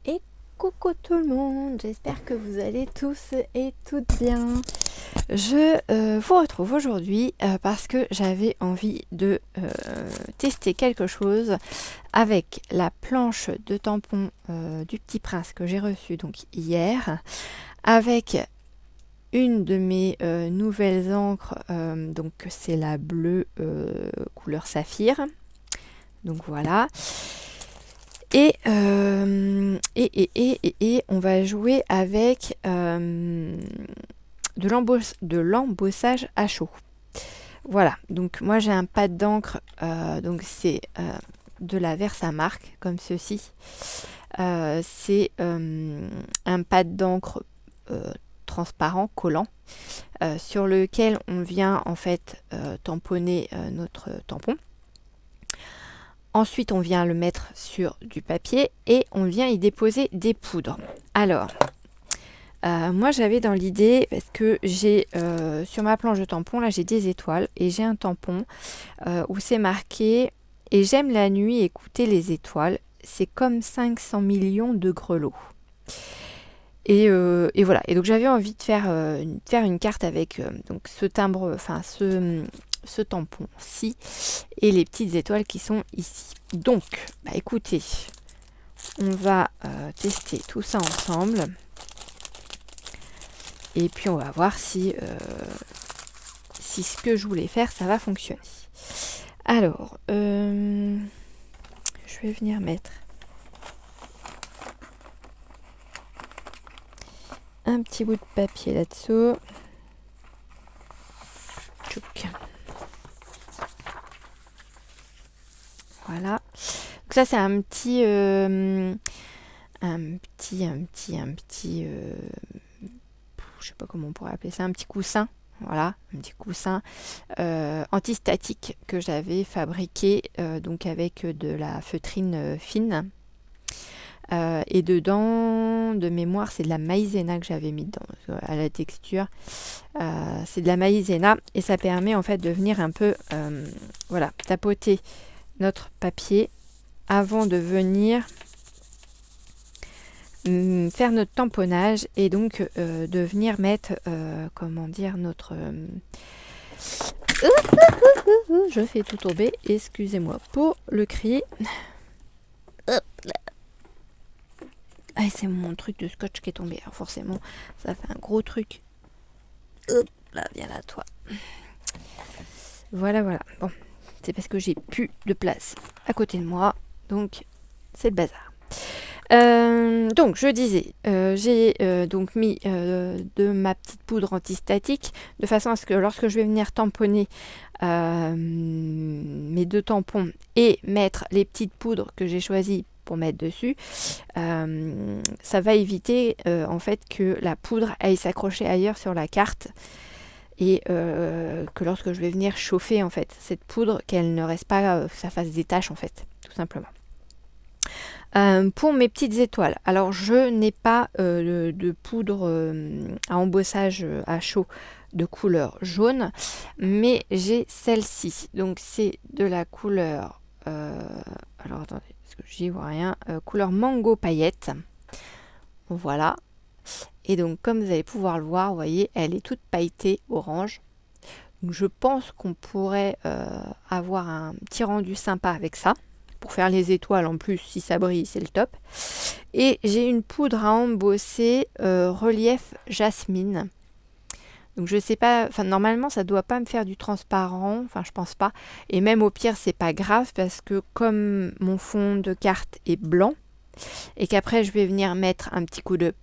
Et coucou tout le monde, j'espère que vous allez tous et toutes bien. Je vous retrouve aujourd'hui parce que j'avais envie de tester quelque chose avec la planche de tampon du Petit Prince que j'ai reçue donc hier, avec une de mes nouvelles encres, donc c'est la bleue couleur saphir. Donc voilà. Et on va jouer avec de l'embossage à chaud. Voilà, donc moi j'ai un pad d'encre, donc c'est de la Versamark, comme ceci. C'est un pad d'encre transparent, collant, sur lequel on vient en fait tamponner notre tampon. Ensuite, on vient le mettre sur du papier et on vient y déposer des poudres. Alors, moi j'avais dans l'idée, parce que j'ai sur ma planche de tampon, là j'ai des étoiles et j'ai un tampon où c'est marqué « Et j'aime la nuit écouter les étoiles, c'est comme 500 millions de grelots ». Et voilà. Et donc j'avais envie de faire une carte avec donc ce timbre, enfin ce tampon-ci et les petites étoiles qui sont ici. Donc, bah écoutez, on va tester tout ça ensemble. Et puis on va voir si ce que je voulais faire, ça va fonctionner. Alors, je vais venir mettre un petit bout de papier là-dessous. Tchouk. Voilà. Donc ça c'est un petit je sais pas comment on pourrait appeler ça, un petit coussin. Voilà, un petit coussin antistatique que j'avais fabriqué donc avec de la feutrine fine. Et dedans, de mémoire, c'est de la maïzena que j'avais mis dedans, à la texture. C'est de la maïzena et ça permet en fait de venir un peu voilà, tapoter notre papier avant de venir faire notre tamponnage et donc de venir mettre comment dire notre je fais tout tomber, excusez-moi pour le cri. Hop là. Ah, c'est mon truc de scotch qui est tombé, alors forcément ça fait un gros truc. Hop là, viens là toi. Voilà, bon, c'est parce que j'ai plus de place à côté de moi, donc c'est le bazar. Donc je disais, j'ai donc mis de ma petite poudre antistatique de façon à ce que lorsque je vais venir tamponner mes deux tampons et mettre les petites poudres que j'ai choisies pour mettre dessus, ça va éviter en fait que la poudre aille s'accrocher ailleurs sur la carte et que lorsque je vais venir chauffer en fait cette poudre, qu'elle ne reste pas, que ça fasse des taches en fait, tout simplement. Pour mes petites étoiles, alors je n'ai pas de poudre à embossage à chaud de couleur jaune, mais j'ai celle-ci. Donc c'est de la couleur, alors attendez, parce que j'y vois rien, couleur mango paillette. Voilà. Et donc comme vous allez pouvoir le voir, vous voyez, elle est toute pailletée orange. Donc je pense qu'on pourrait avoir un petit rendu sympa avec ça. Pour faire les étoiles en plus, si ça brille, c'est le top. Et j'ai une poudre à embosser relief jasmine. Donc je sais pas, enfin normalement ça doit pas me faire du transparent, enfin je pense pas. Et même au pire c'est pas grave parce que comme mon fond de carte est blanc et qu'après je vais venir mettre un petit coup de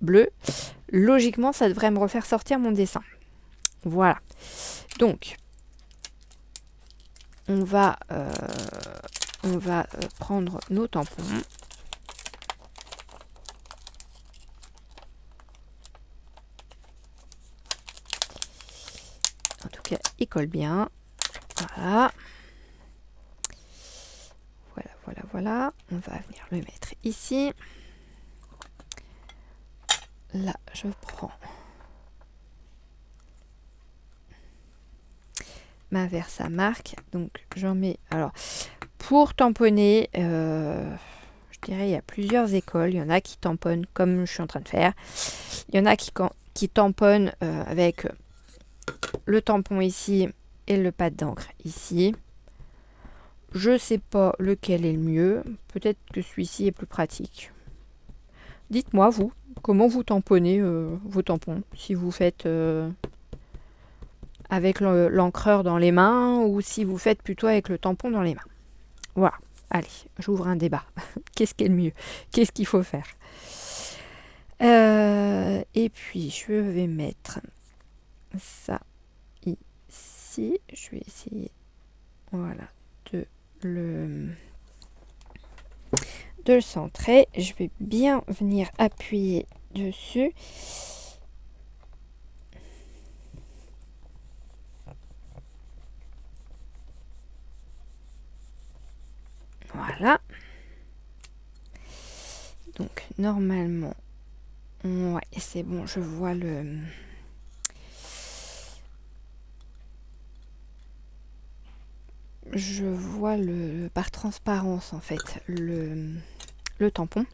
bleu, logiquement ça devrait me refaire sortir mon dessin. Voilà. Donc on va prendre nos tampons. En tout cas, il colle bien. Voilà. Voilà. On va venir le mettre ici. Là, je prends ma Versamark. Donc, j'en mets... Alors, pour tamponner... je dirais il y a plusieurs écoles. Il y en a qui tamponnent comme je suis en train de faire. Il y en a qui tamponnent avec le tampon ici et le pad d'encre ici. Je sais pas lequel est le mieux. Peut-être que celui-ci est plus pratique. Dites-moi, vous, comment vous tamponnez vos tampons? Si vous faites avec l'encreur dans les mains ou si vous faites plutôt avec le tampon dans les mains. Voilà. Allez, j'ouvre un débat. Qu'est-ce qui est le mieux? Qu'est-ce qu'il faut faire? Et puis, je vais mettre ça ici. Je vais essayer, voilà, de le centrer. Je vais bien venir appuyer dessus. Voilà. Donc, normalement, ouais, c'est bon, je vois par transparence en fait le tampon.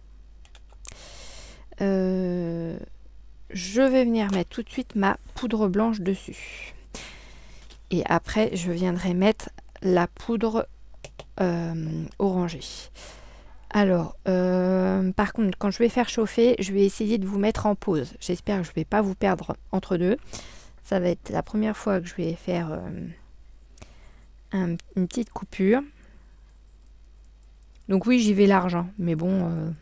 Je vais venir mettre tout de suite ma poudre blanche dessus. Et après, je viendrai mettre la poudre orangée. Alors, par contre, quand je vais faire chauffer, je vais essayer de vous mettre en pause. J'espère que je ne vais pas vous perdre entre deux. Ça va être la première fois que je vais faire une petite coupure. Donc oui, j'y vais large, hein, mais bon,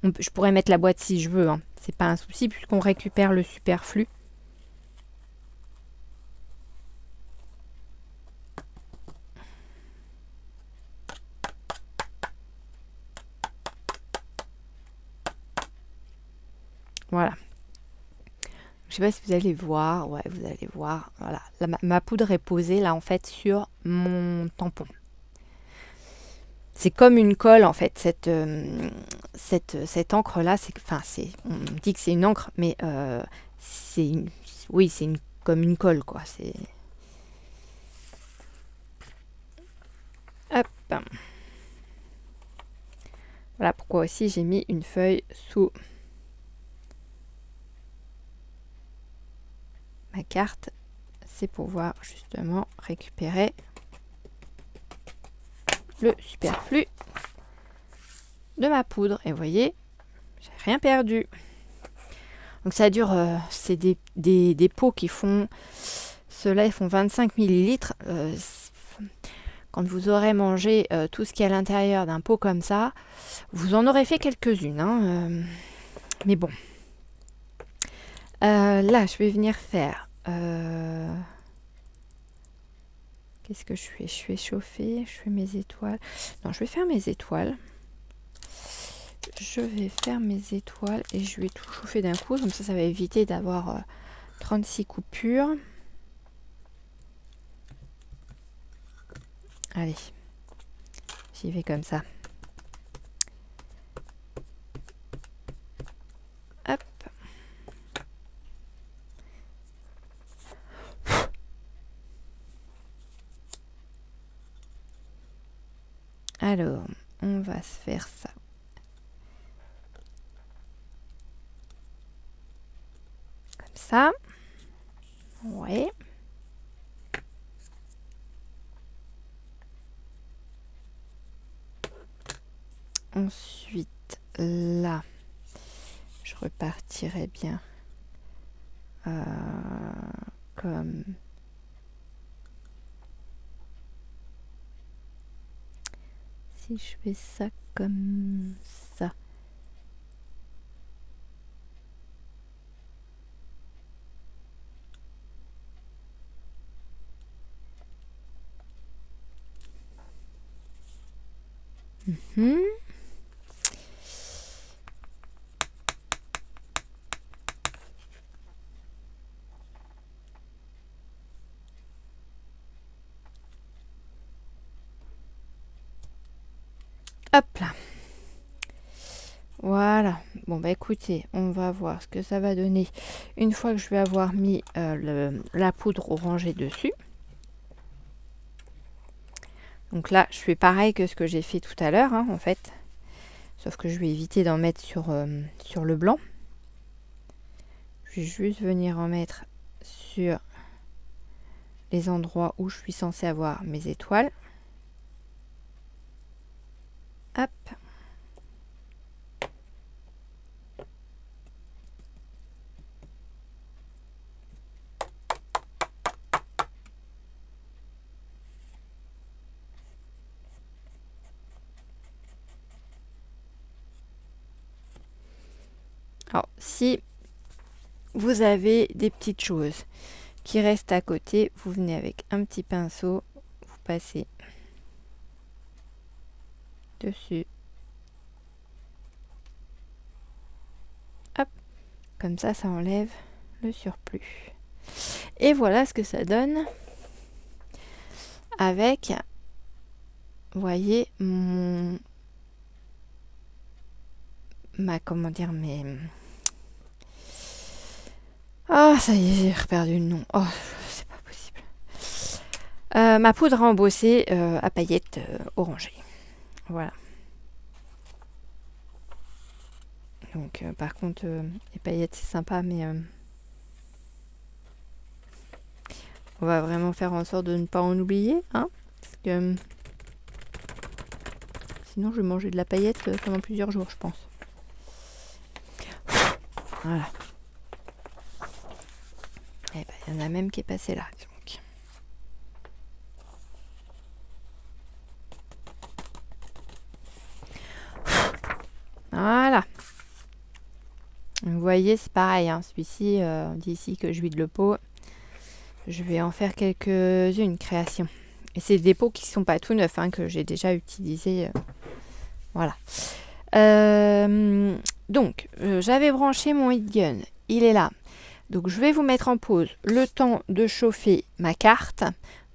je pourrais mettre la boîte si je veux. Hein. C'est pas un souci puisqu'on récupère le superflu. Voilà. Je sais pas si vous allez voir. Ouais, vous allez voir. Voilà. Ma poudre est posée là en fait sur mon tampon. C'est comme une colle en fait. Cette encre là, on dit que c'est une encre, mais oui, c'est comme une colle quoi. C'est hop. Voilà pourquoi aussi j'ai mis une feuille sous ma carte, c'est pour pouvoir justement récupérer le superflu de ma poudre. Et vous voyez, j'ai rien perdu. Donc ça dure, c'est des pots qui font, ceux-là ils font 25 millilitres. Quand vous aurez mangé tout ce qui est à l'intérieur d'un pot comme ça, vous en aurez fait quelques-unes. Hein, mais bon. Là, je vais venir faire... qu'est-ce que je fais? Je fais chauffer, je fais mes étoiles. Non, je vais faire mes étoiles. Je vais faire mes étoiles et je vais tout chauffer d'un coup. Comme ça va éviter d'avoir 36 coupures. Allez, j'y vais comme ça. Hop. Alors, on va se faire ça. Comme ça. Ouais. Ensuite, là, je repartirai bien comme... Si je fais ça comme ça. Hop là. Voilà. Bon bah écoutez, on va voir ce que ça va donner une fois que je vais avoir mis la poudre orangée dessus. Donc là, je fais pareil que ce que j'ai fait tout à l'heure, hein, en fait. Sauf que je vais éviter d'en mettre sur le blanc. Je vais juste venir en mettre sur les endroits où je suis censée avoir mes étoiles. Hop. Alors, si vous avez des petites choses qui restent à côté, vous venez avec un petit pinceau, vous passez dessus. Hop, comme ça enlève le surplus. Et voilà ce que ça donne avec, vous voyez, comment dire, ah, ça y est, j'ai reperdu le nom. Oh, c'est pas possible. Ma poudre à embosser à paillettes orangées. Voilà. Donc, par contre, les paillettes, c'est sympa, mais on va vraiment faire en sorte de ne pas en oublier, hein, parce que sinon, je vais manger de la paillette pendant plusieurs jours, je pense. Voilà. Eh ben, il y en a même qui est passé là. Donc. Voilà. Vous voyez, c'est pareil. Hein, celui-ci, d'ici que je vide le pot, je vais en faire quelques-unes créations. Et c'est des pots qui ne sont pas tout neufs, hein, que j'ai déjà utilisés. Voilà. Donc, j'avais branché mon heat gun. Il est là. Donc, je vais vous mettre en pause le temps de chauffer ma carte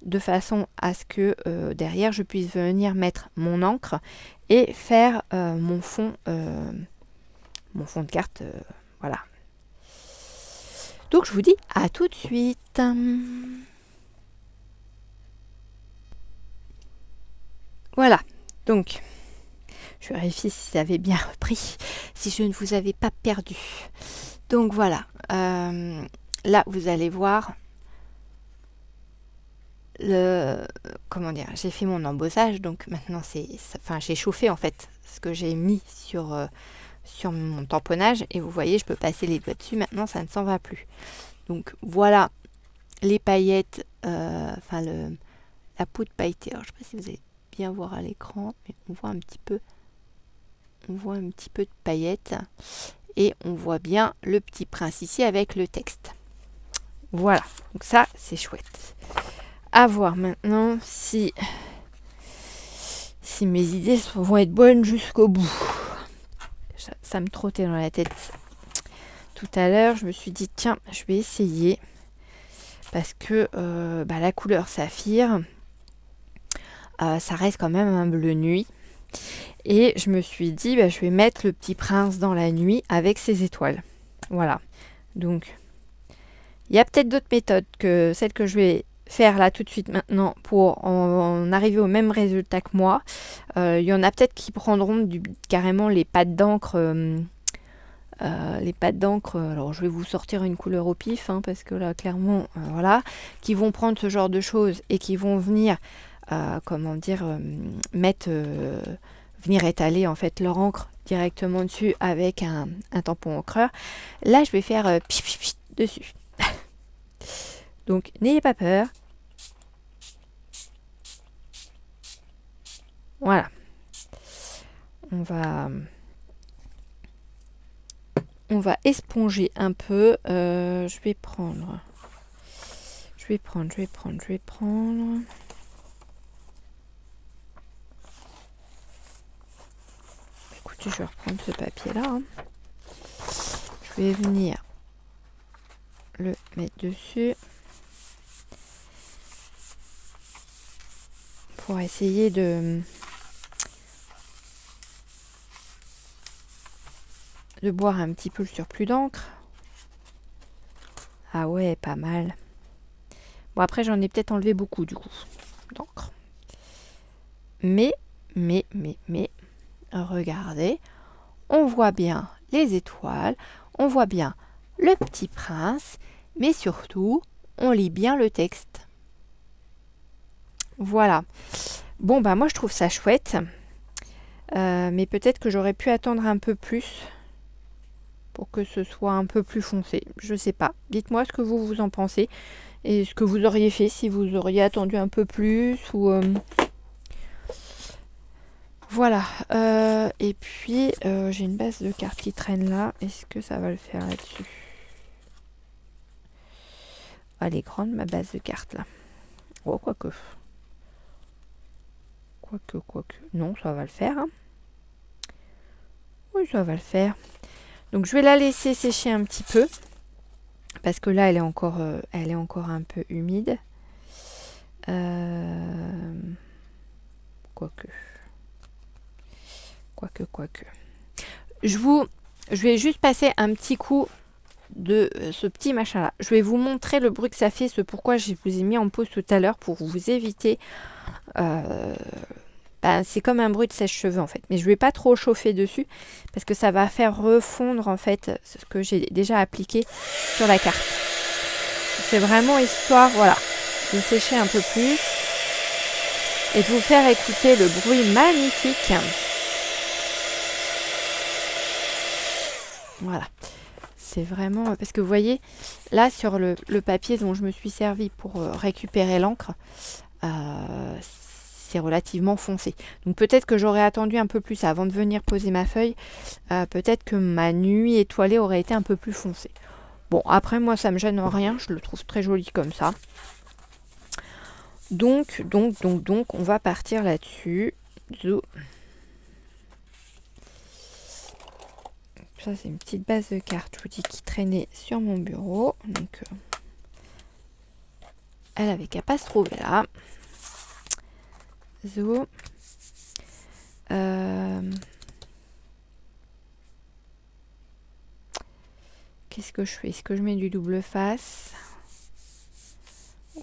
de façon à ce que derrière, je puisse venir mettre mon encre et faire mon fond de carte. Voilà. Donc, je vous dis à tout de suite. Voilà. Donc, je vérifie si ça avait bien repris, si je ne vous avais pas perdu. Donc voilà, là vous allez voir comment dire, j'ai fait mon embossage, donc maintenant j'ai chauffé en fait ce que j'ai mis sur mon tamponnage et vous voyez, je peux passer les doigts dessus, maintenant ça ne s'en va plus. Donc voilà les paillettes, la poudre pailletée. Alors je ne sais pas si vous allez bien voir à l'écran, mais on voit un petit peu de paillettes. Et on voit bien le petit prince ici avec le texte. Voilà, donc ça c'est chouette. À voir maintenant si mes idées vont être bonnes jusqu'au bout. Ça me trottait dans la tête tout à l'heure. Je me suis dit tiens, je vais essayer. Parce que la couleur saphir, ça reste quand même un bleu nuit. Et je me suis dit, je vais mettre le petit prince dans la nuit avec ses étoiles. Voilà. Donc, il y a peut-être d'autres méthodes que celles que je vais faire là tout de suite maintenant pour en arriver au même résultat que moi. Il y en a peut-être qui prendront carrément les pattes d'encre. Alors je vais vous sortir une couleur au pif, hein, parce que là, clairement, voilà, qui vont prendre ce genre de choses et qui vont venir, venir étaler en fait leur encre directement dessus avec un tampon encreur. Là, je vais faire dessus. Donc, n'ayez pas peur. Voilà. On va esponger un peu. Je vais prendre. Écoutez, je vais reprendre ce papier-là. Hein. Je vais venir le mettre dessus pour essayer de boire un petit peu le surplus d'encre. Ah ouais, pas mal. Bon, après, j'en ai peut-être enlevé beaucoup, du coup, d'encre. Mais, regardez, on voit bien les étoiles, on voit bien le petit prince, mais surtout, on lit bien le texte. Voilà. Bon, bah moi je trouve ça chouette. Mais peut-être que j'aurais pu attendre un peu plus pour que ce soit un peu plus foncé. Je sais pas. Dites-moi ce que vous en pensez et ce que vous auriez fait si vous auriez attendu un peu plus ou voilà. Et puis j'ai une base de cartes qui traîne là. Est-ce que ça va le faire là-dessus? Elle est grande ma base de cartes là. Oh, quoique. Quoique. Non, ça va le faire. Hein. Oui, ça va le faire. Donc je vais la laisser sécher un petit peu. Parce que là, elle est encore un peu humide. Quoique. Je vais juste passer un petit coup de ce petit machin là. Je vais vous montrer le bruit que ça fait, ce pourquoi je vous ai mis en pause tout à l'heure pour vous éviter. C'est comme un bruit de sèche-cheveux en fait. Mais je ne vais pas trop chauffer dessus parce que ça va faire refondre en fait ce que j'ai déjà appliqué sur la carte. C'est vraiment histoire, voilà, de sécher un peu plus et de vous faire écouter le bruit magnifique. Voilà. C'est vraiment... Parce que vous voyez, là, sur le papier dont je me suis servi pour récupérer l'encre, c'est relativement foncé. Donc peut-être que j'aurais attendu un peu plus avant de venir poser ma feuille. Peut-être que ma nuit étoilée aurait été un peu plus foncée. Bon, après, moi, ça me gêne en rien. Je le trouve très joli comme ça. Donc, on va partir là-dessus. Ça, c'est une petite base de cartes, je vous dis, qui traînait sur mon bureau. Donc, elle avait qu'à pas se trouver là. Qu'est-ce que je fais? Est-ce que je mets du double face?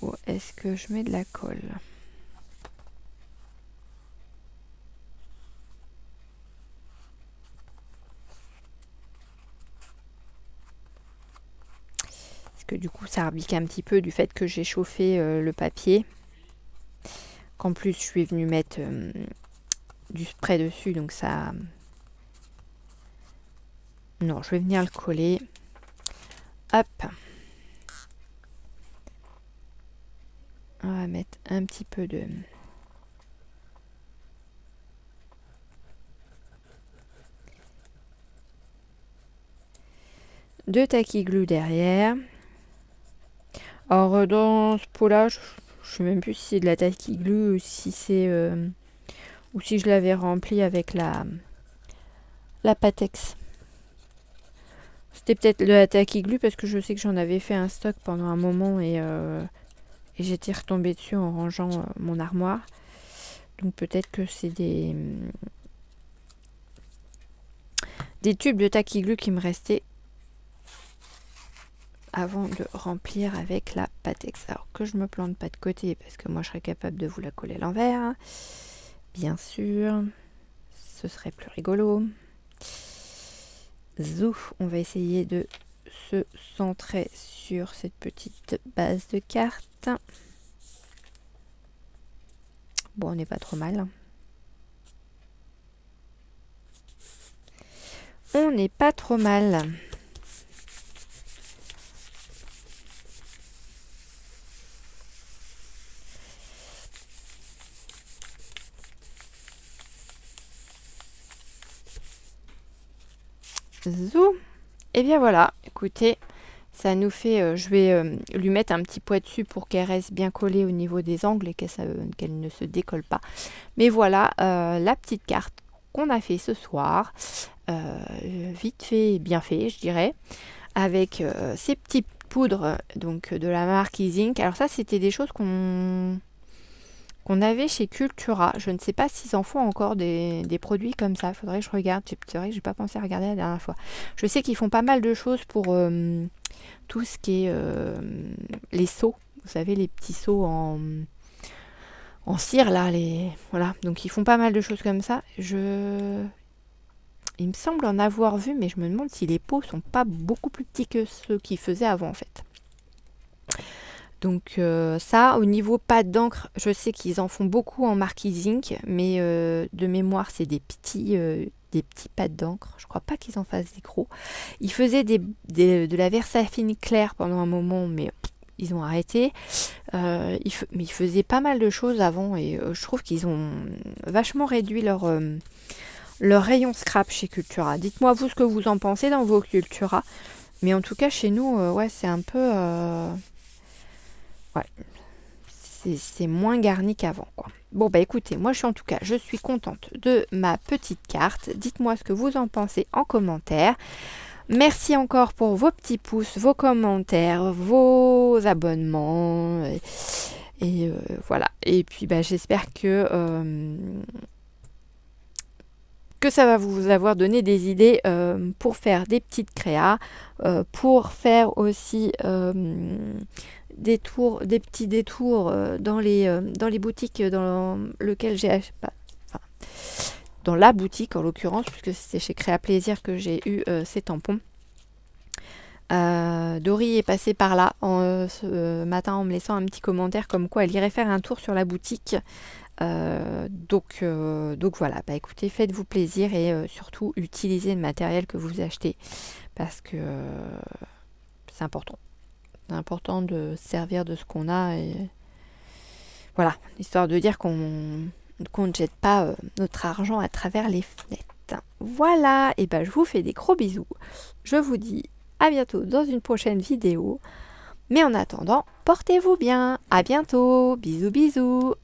Ou est-ce que je mets de la colle? Parce que du coup, ça rebique un petit peu du fait que j'ai chauffé le papier. Qu'en plus, je suis venue mettre du spray dessus, donc ça... Non, je vais venir le coller. Hop. On va mettre un petit peu de tacky glue derrière. Alors dans ce pot là, je sais même plus si c'est de la tacky glue ou si c'est ou si je l'avais rempli avec la Patex. C'était peut-être de la tacky glue parce que je sais que j'en avais fait un stock pendant un moment et j'étais retombée dessus en rangeant mon armoire. Donc peut-être que c'est des tubes de tacky glue qui me restaient avant de remplir avec la Patex. Alors que je me plante pas de côté parce que moi je serais capable de vous la coller à l'envers. Bien sûr, ce serait plus rigolo. Zouf, on va essayer de se centrer sur cette petite base de cartes. Bon, on n'est pas trop mal. On n'est pas trop mal. Zou. Et bien voilà, écoutez, ça nous fait... je vais lui mettre un petit poids dessus pour qu'elle reste bien collée au niveau des angles et qu'elle ne se décolle pas. Mais voilà, la petite carte qu'on a fait ce soir. Vite fait et bien fait, je dirais. Avec ces petites poudres donc, de la marque Easink. Alors ça, c'était des choses qu'on avait chez Cultura. Je ne sais pas s'ils en font encore des produits comme ça. Faudrait que je regarde. C'est vrai que j'ai pas pensé à regarder la dernière fois. Je sais qu'ils font pas mal de choses pour tout ce qui est les seaux. Vous savez, les petits seaux en cire là. Voilà. Donc ils font pas mal de choses comme ça. Il me semble en avoir vu, mais je me demande si les pots sont pas beaucoup plus petits que ceux qu'ils faisaient avant en fait. Donc ça, au niveau pâte d'encre, je sais qu'ils en font beaucoup en marquise ink, mais de mémoire, c'est des petits pâtes d'encre. Je crois pas qu'ils en fassent des gros. Ils faisaient de la Versafine claire pendant un moment, mais ils ont arrêté. Mais ils faisaient pas mal de choses avant et je trouve qu'ils ont vachement réduit leur rayon scrap chez Cultura. Dites-moi vous ce que vous en pensez dans vos Cultura. Mais en tout cas, chez nous, ouais, c'est un peu... ouais, c'est moins garni qu'avant, quoi. Bon, bah écoutez, moi, je suis contente de ma petite carte. Dites-moi ce que vous en pensez en commentaire. Merci encore pour vos petits pouces, vos commentaires, vos abonnements. Et voilà. Et puis, bah, j'espère que ça va vous avoir donné des idées pour faire des petites créas, pour faire aussi des petits détours dans les boutiques dans lequel j'ai acheté, enfin, dans la boutique en l'occurrence, puisque c'était chez Créa Plaisir que j'ai eu ces tampons. Dory est passée par là ce matin en me laissant un petit commentaire comme quoi elle irait faire un tour sur la boutique. Donc voilà, bah écoutez, faites-vous plaisir et surtout utilisez le matériel que vous achetez parce que c'est important. C'est important de se servir de ce qu'on a et voilà, histoire de dire qu'on ne jette pas notre argent à travers les fenêtres. Voilà, et ben je vous fais des gros bisous. Je vous dis à bientôt dans une prochaine vidéo. Mais en attendant, portez-vous bien. À bientôt. Bisous bisous.